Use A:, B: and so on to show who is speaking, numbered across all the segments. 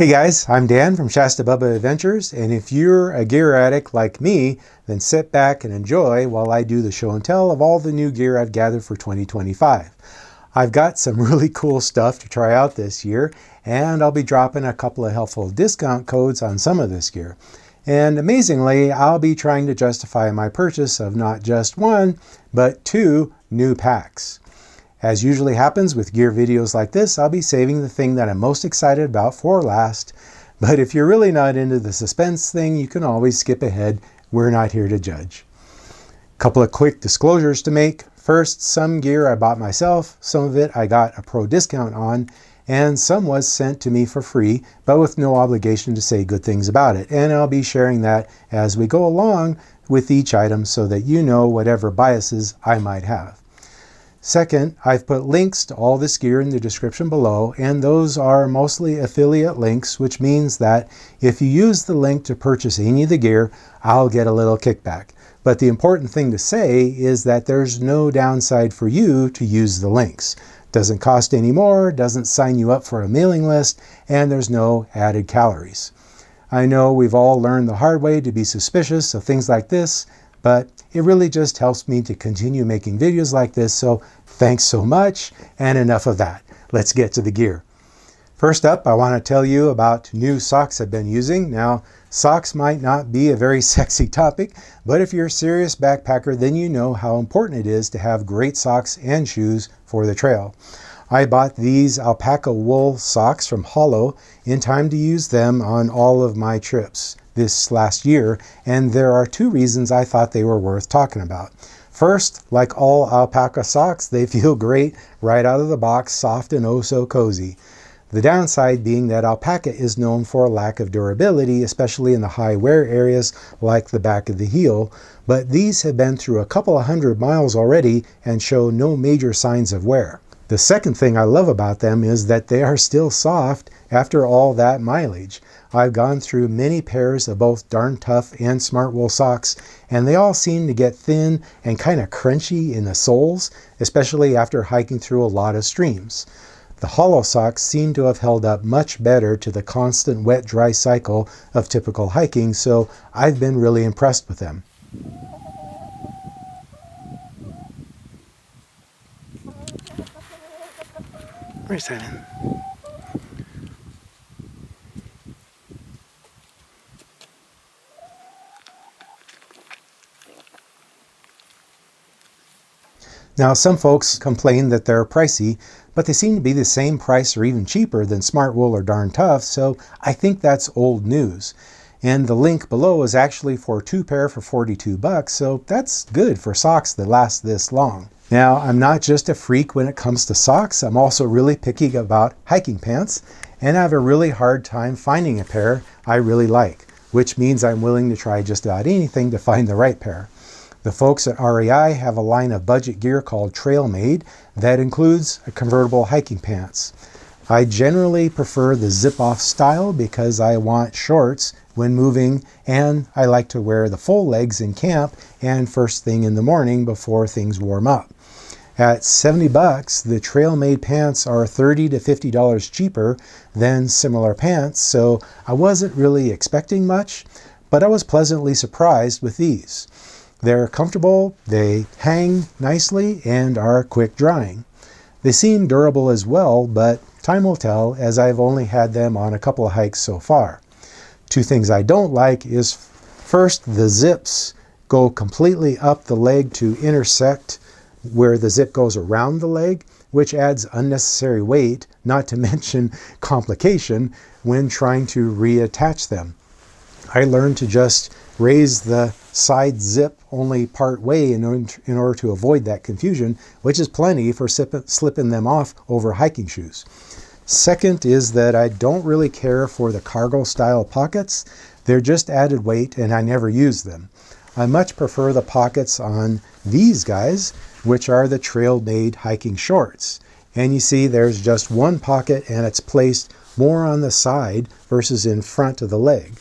A: Hey guys, I'm Dan from ShastaBubba Adventures, and if you're a gear addict like me, then sit back and enjoy while I do the show and tell of all the new gear I've gathered for 2025. I've got some really cool stuff to try out this year, and I'll be dropping a couple of helpful discount codes on some of this gear. And amazingly, I'll be trying to justify my purchase of not just one, but two new packs. As usually happens with gear videos like this, I'll be saving the thing that I'm most excited about for last. But if you're really not into the suspense thing, you can always skip ahead. We're not here to judge. Couple of quick disclosures to make. First, some gear I bought myself, some of it I got a pro discount on, and some was sent to me for free, but with no obligation to say good things about it. And I'll be sharing that as we go along with each item so that you know whatever biases I might have. Second, I've put links to all this gear in the description below, and those are mostly affiliate links, which means that if you use the link to purchase any of the gear, I'll get a little kickback. But the important thing to say is that there's no downside for you to use the links. Doesn't cost any more, doesn't sign you up for a mailing list, and there's no added calories. I know we've all learned the hard way to be suspicious of things like this, but it really just helps me to continue making videos like this, so thanks so much, and enough of that. Let's get to the gear. First up, I want to tell you about new socks I've been using. Now, socks might not be a very sexy topic, but if you're a serious backpacker, then you know how important it is to have great socks and shoes for the trail. I bought these alpaca wool socks from Hollow in time to use them on all of my trips this last year, and there are two reasons I thought they were worth talking about. First, like all alpaca socks, they feel great right out of the box, soft and oh so cozy. The downside being that alpaca is known for a lack of durability, especially in the high wear areas like the back of the heel, but these have been through a couple of 100 miles already and show no major signs of wear. The second thing I love about them is that they are still soft after all that mileage. I've gone through many pairs of both Darn Tough and Smart Wool socks, and they all seem to get thin and kind of crunchy in the soles, especially after hiking through a lot of streams. The Hollow socks seem to have held up much better to the constant wet-dry cycle of typical hiking, so I've been really impressed with them. Where's that in? Now, some folks complain that they're pricey, but they seem to be the same price or even cheaper than Smart Wool or Darn Tough, so I think that's old news. And the link below is actually for two pair for $42, so that's good for socks that last this long. Now, I'm not just a freak when it comes to socks, I'm also really picky about hiking pants, and I have a really hard time finding a pair I really like, which means I'm willing to try just about anything to find the right pair. The folks at REI have a line of budget gear called Trail Made that includes a convertible hiking pants. I generally prefer the zip-off style because I want shorts when moving, and I like to wear the full legs in camp and first thing in the morning before things warm up. At $70, the Trail Made pants are $30 to $50 cheaper than similar pants, so I wasn't really expecting much, but I was pleasantly surprised with these. They're comfortable, they hang nicely, and are quick drying. They seem durable as well, but time will tell as I've only had them on a couple of hikes so far. Two things I don't like is first, the zips go completely up the leg to intersect where the zip goes around the leg, which adds unnecessary weight, not to mention complication when trying to reattach them. I learned to just raise the side zip only part way in order to avoid that confusion, which is plenty for slipping them off over hiking shoes. Second is that I don't really care for the cargo style pockets. They're just added weight and I never use them. I much prefer the pockets on these guys, which are the Trail Made hiking shorts. And you see there's just one pocket and it's placed more on the side versus in front of the leg.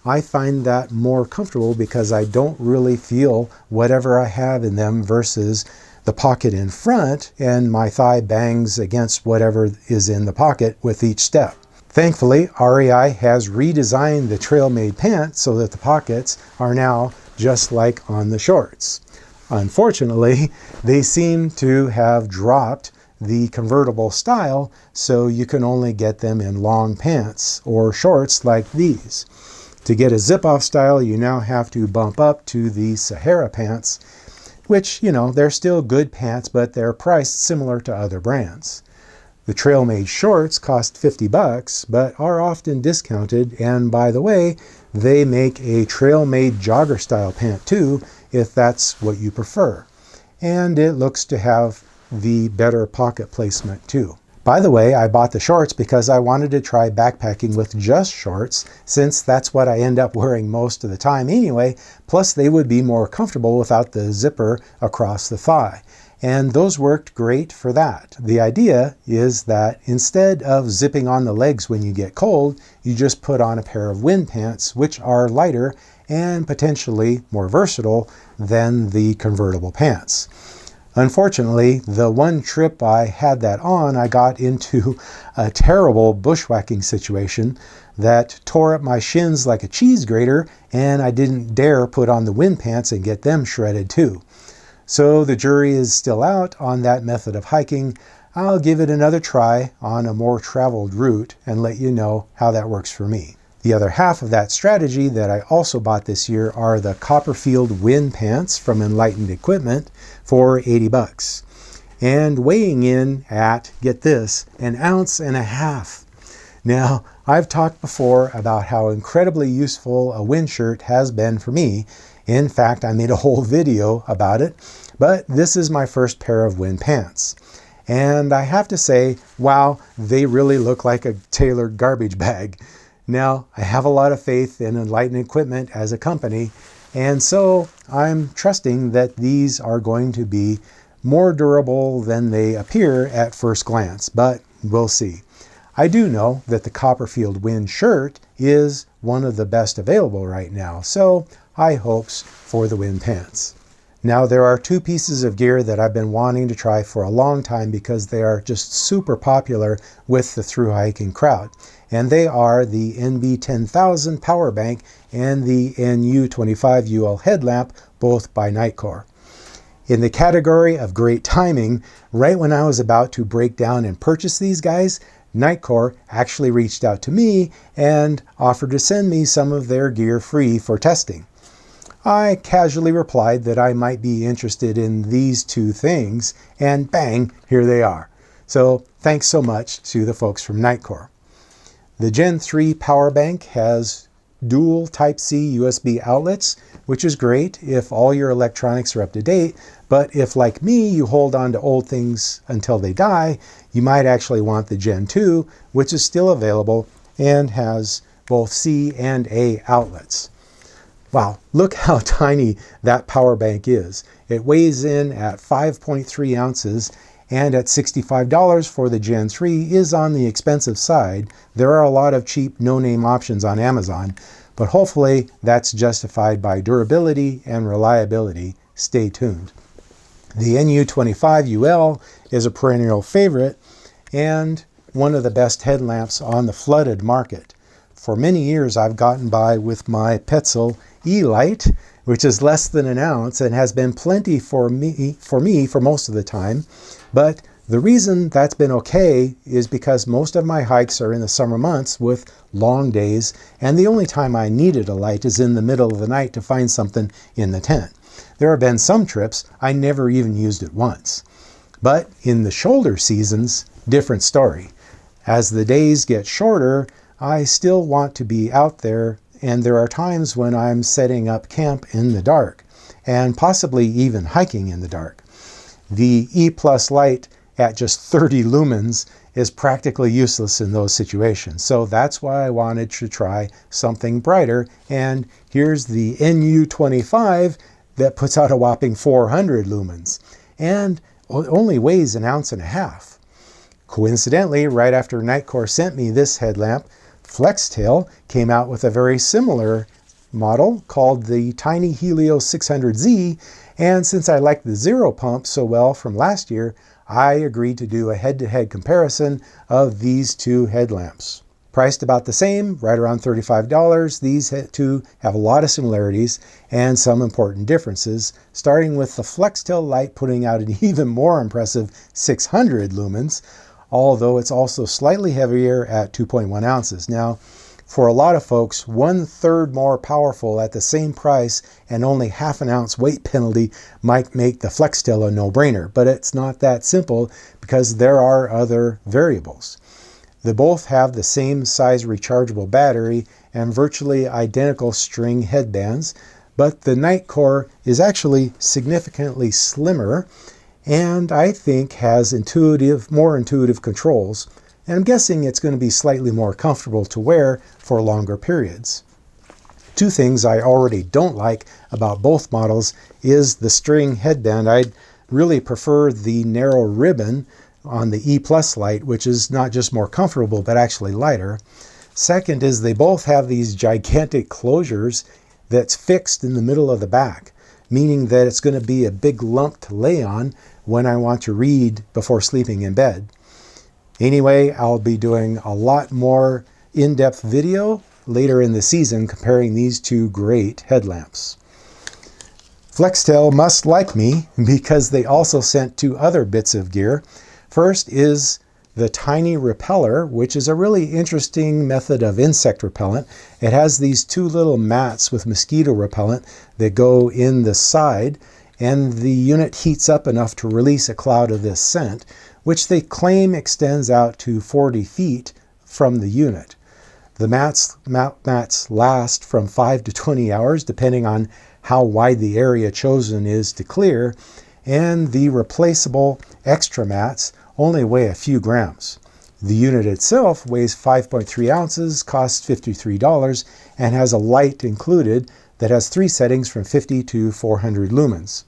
A: I find that more comfortable because I don't really feel whatever I have in them versus the pocket in front and my thigh bangs against whatever is in the pocket with each step. Thankfully, REI has redesigned the trail-made pant so that the pockets are now just like on the shorts. Unfortunately, they seem to have dropped the convertible style, so you can only get them in long pants or shorts like these. To get a zip-off style, you now have to bump up to the Sahara pants, which, they're still good pants, but they're priced similar to other brands. The trail-made shorts cost $50, but are often discounted, and by the way, they make a trail-made jogger-style pant too, if that's what you prefer. And it looks to have the better pocket placement too. By the way, I bought the shorts because I wanted to try backpacking with just shorts, since that's what I end up wearing most of the time anyway, plus they would be more comfortable without the zipper across the thigh. And those worked great for that. The idea is that instead of zipping on the legs when you get cold, you just put on a pair of wind pants, which are lighter and potentially more versatile than the convertible pants. Unfortunately, the one trip I had that on, I got into a terrible bushwhacking situation that tore up my shins like a cheese grater, and I didn't dare put on the wind pants and get them shredded too. So the jury is still out on that method of hiking. I'll give it another try on a more traveled route and let you know how that works for me. The other half of that strategy that I also bought this year are the Copperfield wind pants from Enlightened Equipment for $80. And weighing in at, get this, 1.5 ounces. Now, I've talked before about how incredibly useful a wind shirt has been for me. In fact, I made a whole video about it, but this is my first pair of wind pants. And I have to say, wow, they really look like a tailored garbage bag. Now, I have a lot of faith in Enlightened Equipment as a company, and so I'm trusting that these are going to be more durable than they appear at first glance, but we'll see. I do know that the Copperfield wind shirt is one of the best available right now, so high hopes for the wind pants. Now, there are two pieces of gear that I've been wanting to try for a long time because they are just super popular with the thru hiking crowd. And they are the NB10000 power bank and the NU25UL headlamp, both by Nitecore. In the category of great timing, right when I was about to break down and purchase these guys, Nitecore actually reached out to me and offered to send me some of their gear free for testing. I casually replied that I might be interested in these two things, and bang, here they are. So thanks so much to the folks from Nitecore. The Gen 3 power bank has dual Type-C USB outlets, which is great if all your electronics are up to date, but if, like me, you hold on to old things until they die, you might actually want the Gen 2, which is still available and has both C and A outlets. Wow, look how tiny that power bank is. It weighs in at 5.3 ounces, and at $65 for the Gen 3 is on the expensive side. There are a lot of cheap no-name options on Amazon, but hopefully that's justified by durability and reliability. Stay tuned. The NU25UL is a perennial favorite and one of the best headlamps on the flooded market. For many years I've gotten by with my Petzl e+lite, which is less than 1 ounce and has been plenty for me for most of the time. But the reason that's been okay is because most of my hikes are in the summer months with long days, and the only time I needed a light is in the middle of the night to find something in the tent. There have been some trips I never even used it once. But in the shoulder seasons, different story. As the days get shorter, I still want to be out there, and there are times when I'm setting up camp in the dark, and possibly even hiking in the dark. The e+lite at just 30 lumens is practically useless in those situations. So that's why I wanted to try something brighter. And here's the NU25 that puts out a whopping 400 lumens and only weighs 1.5 ounces. Coincidentally, right after Nitecore sent me this headlamp, Flextail came out with a very similar model called the Tiny Helio 600Z, and since I liked the Zero pump so well from last year, I agreed to do a head-to-head comparison of these two headlamps. Priced about the same, right around $35, these two have a lot of similarities and some important differences, starting with the FlexTel Lite putting out an even more impressive 600 lumens, although it's also slightly heavier at 2.1 ounces. Now, for a lot of folks, 1/3 more powerful at the same price and only half an ounce weight penalty might make the FlexTel a no-brainer, but it's not that simple because there are other variables. They both have the same size rechargeable battery and virtually identical string headbands, but the Nitecore is actually significantly slimmer and I think has more intuitive controls. And I'm guessing it's going to be slightly more comfortable to wear for longer periods. Two things I already don't like about both models is the string headband. I'd really prefer the narrow ribbon on the e+lite, which is not just more comfortable, but actually lighter. Second is they both have these gigantic closures that's fixed in the middle of the back, meaning that it's going to be a big lump to lay on when I want to read before sleeping in bed. Anyway, I'll be doing a lot more in-depth video later in the season comparing these two great headlamps. FlexTel must like me because they also sent two other bits of gear. First is the tiny repeller, which is a really interesting method of insect repellent. It has these two little mats with mosquito repellent that go in the side, and the unit heats up enough to release a cloud of this scent, which they claim extends out to 40 feet from the unit. The mats last from 5 to 20 hours, depending on how wide the area chosen is to clear, and the replaceable extra mats only weigh a few grams. The unit itself weighs 5.3 ounces, costs $53, and has a light included that has 3 settings from 50 to 400 lumens.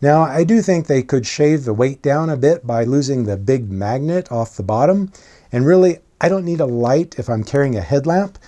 A: Now, I do think they could shave the weight down a bit by losing the big magnet off the bottom, and really, I don't need a light if I'm carrying a headlamp,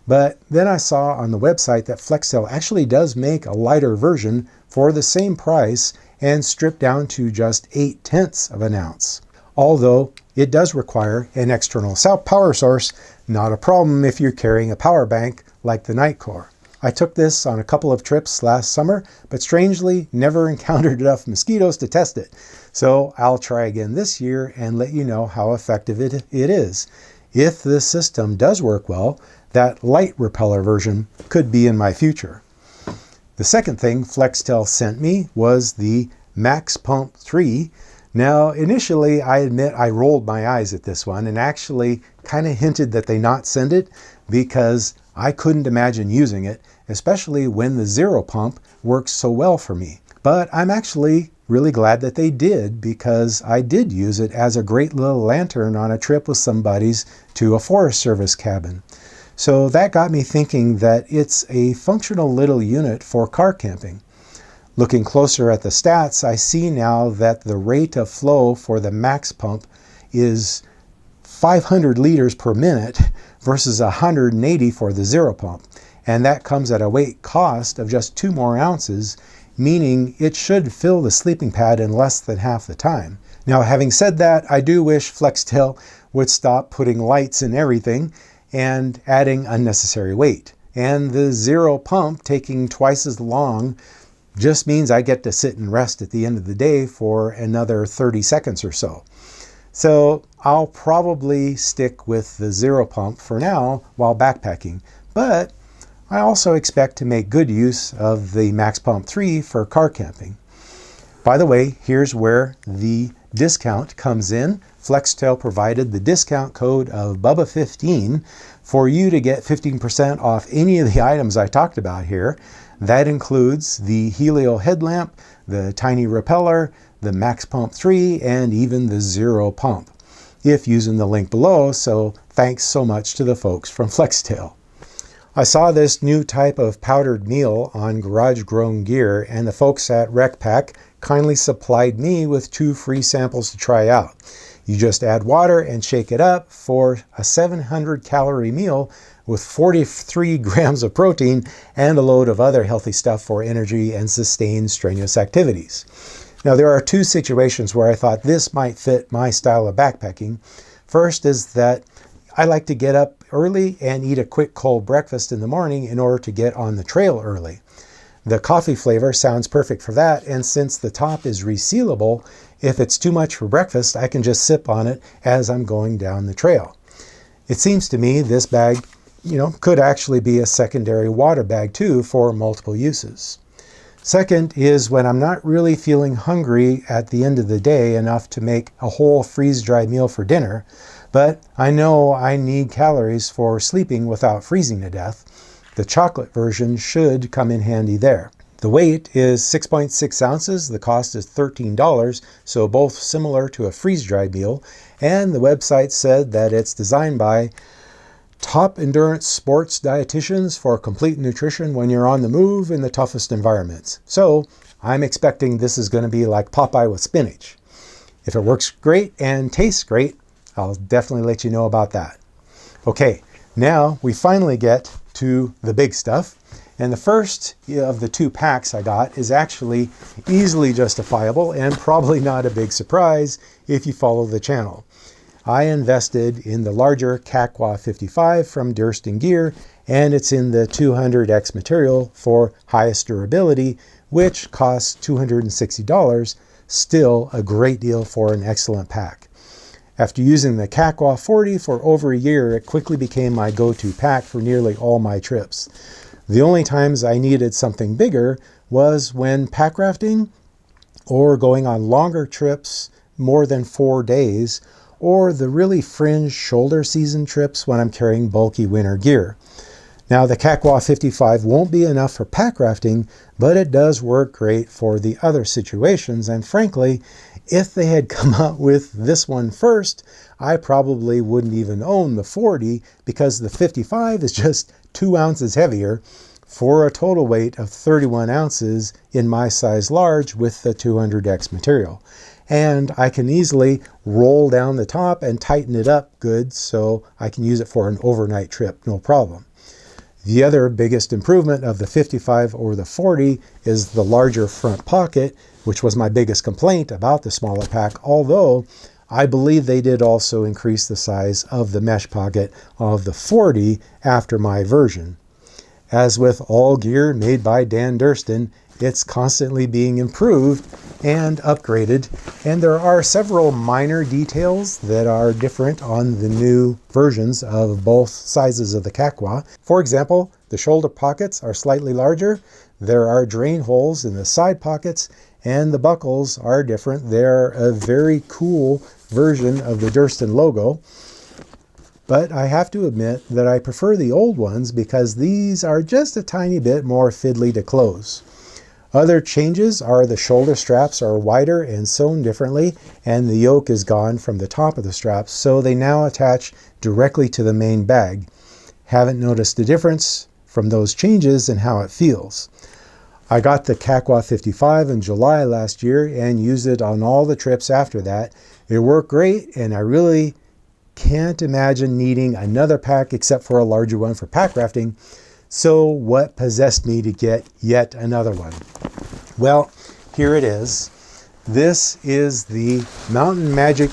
A: but then I saw on the website that FlexTel actually does make a lighter version for the same price and stripped down to just 0.8 of an ounce. Although it does require an external power source, not a problem if you're carrying a power bank like the Nitecore. I took this on a couple of trips last summer, but strangely never encountered enough mosquitoes to test it. So I'll try again this year and let you know how effective it is. If this system does work well, that light repeller version could be in my future. The second thing FlexTel sent me was the Max Pump 3. Now, initially, I admit I rolled my eyes at this one and actually kind of hinted that they not send it because I couldn't imagine using it, especially when the zero pump works so well for me. But I'm actually really glad that they did because I did use it as a great little lantern on a trip with some buddies to a Forest Service cabin. So that got me thinking that it's a functional little unit for car camping. Looking closer at the stats, I see now that the rate of flow for the max pump is 500 liters per minute versus 180 for the zero pump. And that comes at a weight cost of just 2 more ounces, meaning it should fill the sleeping pad in less than half the time. Now, having said that, I do wish FlexTel would stop putting lights in everything and adding unnecessary weight. And the zero pump taking twice as long just means I get to sit and rest at the end of the day for another 30 seconds or so. So I'll probably stick with the zero pump for now while backpacking, but I also expect to make good use of the Max Pump 3 for car camping. By the way, here's where the discount comes in. FlexTel provided the discount code of Bubba15 for you to get 15% off any of the items I talked about here. That includes the Helio headlamp, the tiny repeller, the Max Pump 3, and even the zero pump, if using the link below, so thanks so much to the folks from FlexTel. I saw this new type of powdered meal on Garage Grown Gear, and the folks at RecPack kindly supplied me with 2 free samples to try out. You just add water and shake it up for a 700-calorie meal with 43 grams of protein and a load of other healthy stuff for energy and sustained strenuous activities. Now, there are 2 situations where I thought this might fit my style of backpacking. First is that I like to get up early and eat a quick cold breakfast in the morning in order to get on the trail early. The coffee flavor sounds perfect for that, and since the top is resealable, if it's too much for breakfast, I can just sip on it as I'm going down the trail. It seems to me this bag, could actually be a secondary water bag too for multiple uses. Second is when I'm not really feeling hungry at the end of the day enough to make a whole freeze-dried meal for dinner, but I know I need calories for sleeping without freezing to death. The chocolate version should come in handy there. The weight is 6.6 ounces, the cost is $13, so both similar to a freeze-dried meal, and the website said that it's designed by top endurance sports dietitians for complete nutrition when you're on the move in the toughest environments. So I'm expecting this is going to be like Popeye with spinach. If it works great and tastes great, I'll definitely let you know about that. Okay, now we finally get to the big stuff. And the first of the 2 packs I got is actually easily justifiable and probably not a big surprise if you follow the channel. I invested in the larger Kakwa 55 from Durston Gear, and it's in the 200X material for highest durability, which costs $260, still a great deal for an excellent pack. After using the Kakwa 40 for over a year, it quickly became my go-to pack for nearly all my trips. The only times I needed something bigger was when pack rafting or going on longer trips more than 4 days, or the really fringe shoulder season trips when I'm carrying bulky winter gear. Now the Kakwa 55 won't be enough for pack rafting, but it does work great for the other situations, and frankly, if they had come out with this one first, I probably wouldn't even own the 40 because the 55 is just 2 ounces heavier for a total weight of 31 ounces in my size large with the 200X material. And I can easily roll down the top and tighten it up good so I can use it for an overnight trip, no problem. The other biggest improvement of the 55 over the 40 is the larger front pocket, which was my biggest complaint about the smaller pack, although I believe they did also increase the size of the mesh pocket of the 40 after my version. As with all gear made by Dan Durston, it's constantly being improved and upgraded, and there are several minor details that are different on the new versions of both sizes of the Kakwa. For example, the shoulder pockets are slightly larger, there are drain holes in the side pockets, and the buckles are different. They're a very cool version of the Durston logo. But I have to admit that I prefer the old ones because these are just a tiny bit more fiddly to close. Other changes are the shoulder straps are wider and sewn differently, and the yoke is gone from the top of the straps, so they now attach directly to the main bag. Haven't noticed a difference from those changes in how it feels. I got the Kakwa 55 in July last year and used it on all the trips after that. It worked great, and I really can't imagine needing another pack except for a larger one for pack rafting. So what possessed me to get yet another one? Well, here it is. This is the Mountain Magic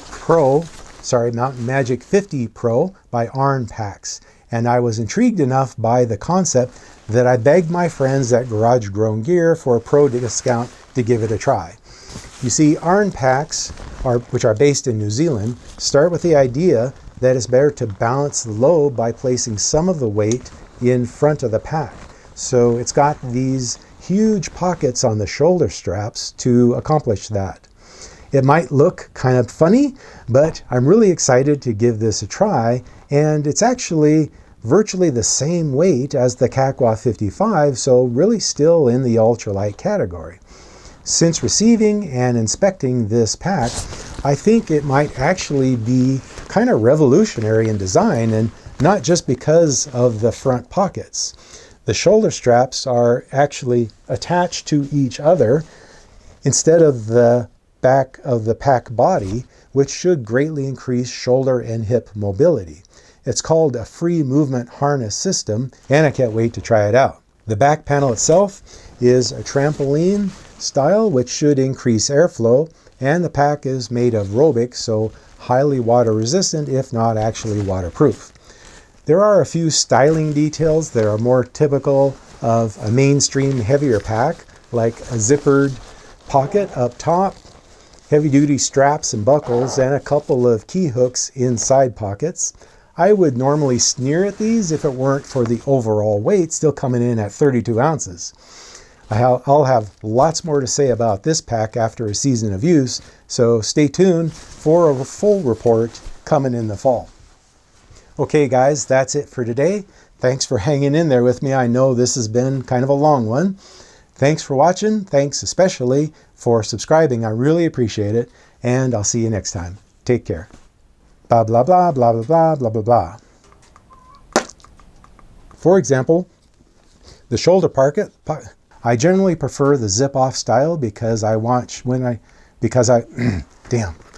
A: 50 Pro by Arn Packs. And I was intrigued enough by the concept that I begged my friends at Garage Grown Gear for a pro discount to give it a try. You see, Arn Packs, which are based in New Zealand, start with the idea that it's better to balance the load by placing some of the weight in front of the pack. So it's got these huge pockets on the shoulder straps to accomplish that. It might look kind of funny, but I'm really excited to give this a try, and it's actually virtually the same weight as the Kakwa 55, so really still in the ultralight category. Since receiving and inspecting this pack, I think it might actually be kind of revolutionary in design, and not just because of the front pockets. The shoulder straps are actually attached to each other instead of the back of the pack body, which should greatly increase shoulder and hip mobility. It's called a free movement harness system, and I can't wait to try it out. The back panel itself is a trampoline style, which should increase airflow, and the pack is made of Robic, so highly water resistant, if not actually waterproof. There are a few styling details that are more typical of a mainstream heavier pack, like a zippered pocket up top, heavy-duty straps and buckles, and a couple of key hooks in side pockets. I would normally sneer at these if it weren't for the overall weight still coming in at 32 ounces. I'll have lots more to say about this pack after a season of use, so stay tuned for a full report coming in the fall. Okay guys, that's it for today. Thanks for hanging in there with me. I know this has been kind of a long one. Thanks for watching. Thanks especially for subscribing. I really appreciate it. And I'll see you next time. Take care. Blah, blah, blah, blah, blah, blah, blah, blah, blah. For example, the shoulder pocket, I generally prefer the zip-off style because damn,